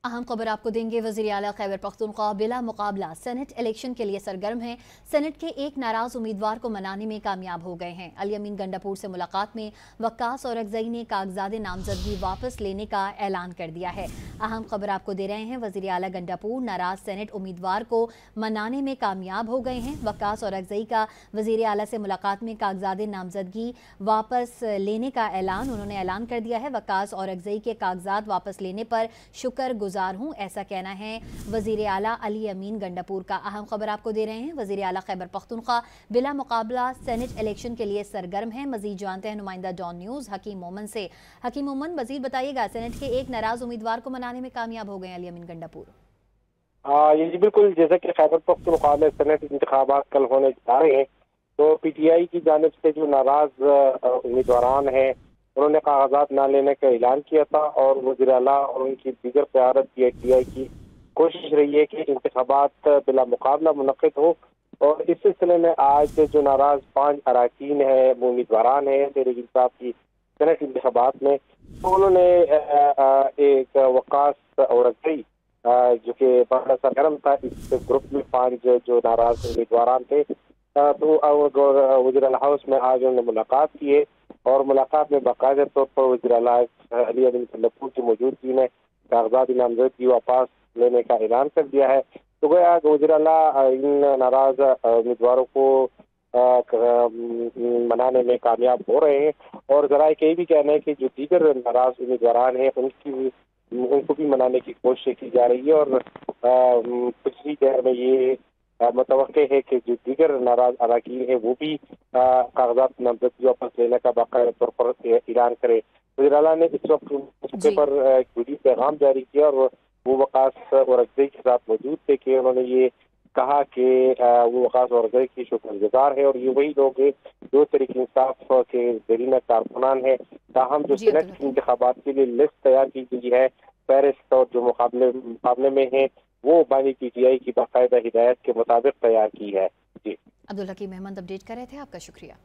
अहम खबर आपको देंगे। वज़ीर आला खैबर पख्तूनख्वा बिला मुकाबला सेनेट इलेक्शन के लिए सरगर्म हैं। सेनेट के एक नाराज उम्मीदवार को मनाने में कामयाब हो गए हैं। अली अमीन गंडापुर से मुलाकात में वक्कास और अगजई ने कागजात नामजदगी वापस लेने का ऐलान कर दिया है। अहम खबर आपको दे रहे हैं। वज़ीर आला गंडापुर नाराज सेनेट उम्मीदवार को मनाने में कामयाब हो गए हैं। वक्कास और अगजई का वज़ीर आला से मुलाकात में कागजात नामजदगी वापस लेने का ऐलान उन्होंने ऐलान कर दिया है। वक्कास और अगजई के कागजात वापस लेने पर शुक्रगुजार हूं, ऐसा कहना है वज़ीर आला अली अमीन गंडापुर का। अहम खबर आपको दे रहे हैं। वज़ीर आला खैबर पख्तूनख्वा बिला मुकाबला सेनेट इलेक्शन के लिए सरगर्म है। मजीद जानते हैं नुमाइंदा डॉन न्यूज़ हकीम मोमन से। हकीम मोमन, मजीद बताइएगा, सेनेट के एक नाराज उम्मीदवार को मनाने में कामयाब हो गए अली अमीन गंडापुर। ये जी बिल्कुल, जैसा कि खैबर पख्तूनख्वा में सेनेट इंतखाबात कल होने जा रहे हैं, तो पीटीआई की जानिब से जो नाराज उम्मीदवारान हैं उन्होंने कागजात न लेने का ऐलान किया था और वज़ीर आला और उनकी दीगर क़यादत पीटीआई की कोशिश रही है कि इंतखाबात बिला मुकाबला मुनक़िद हो। और इस सिलसिले में आज जो नाराज 5 अरकान है, उम्मीदवारान है तहरीक इंसाफ की सेनेट इंतखाबात में, तो उन्होंने एक वक्कास और अगजई जो कि बड़ा सरगर्म था, इस ग्रुप में 5 जो नाराज उम्मीदवारान थे, तो वज़ीर आला हाउस में आज उन्होंने मुलाकात की है और मुलाकात में बाकायदा तौर पर वज़ीर आला अली अमीन गंडापुर की मौजूदगी में कागजात नामजदगी वापस लेने का ऐलान कर दिया है। तो गोया वज़ीर आला इन नाराज उम्मीदवारों को मनाने में कामयाब हो रहे हैं और ज़राए के भी कहना है कि जो दीगर नाराज उम्मीदवारान हैं उनको भी मनाने की कोशिश की जा रही है और पिछली देर में ये मुतवक्के है कि जो दीगर नाराज अरकान है वो भी कागजात नामजदगी वापस लेने का बाकायदा तौर पर ऐलान करे। वज़ीर आला ने इस वक्त मौके पर एक वीडियो पैगाम जारी किया और वो वक्कास और अगजई के साथ मौजूद थे कि उन्होंने ये कहा कि वो वक्कास और अगजई की शुक्रगुजार है और ये वही लोग हैं जो तहरीक इंसाफ के ज़रीना कारकुनान है। ताहम जो सेनेट के इंतखाबात के लिए लिस्ट तैयार की गई है, फहरिस्त और जो मुकाबले में है, वो बानी पीटीआई की बाकायदा हिदायत के मुताबिक तैयार की है। जी, अब्दुल हकीम अहमद अपडेट कर रहे थे, आपका शुक्रिया।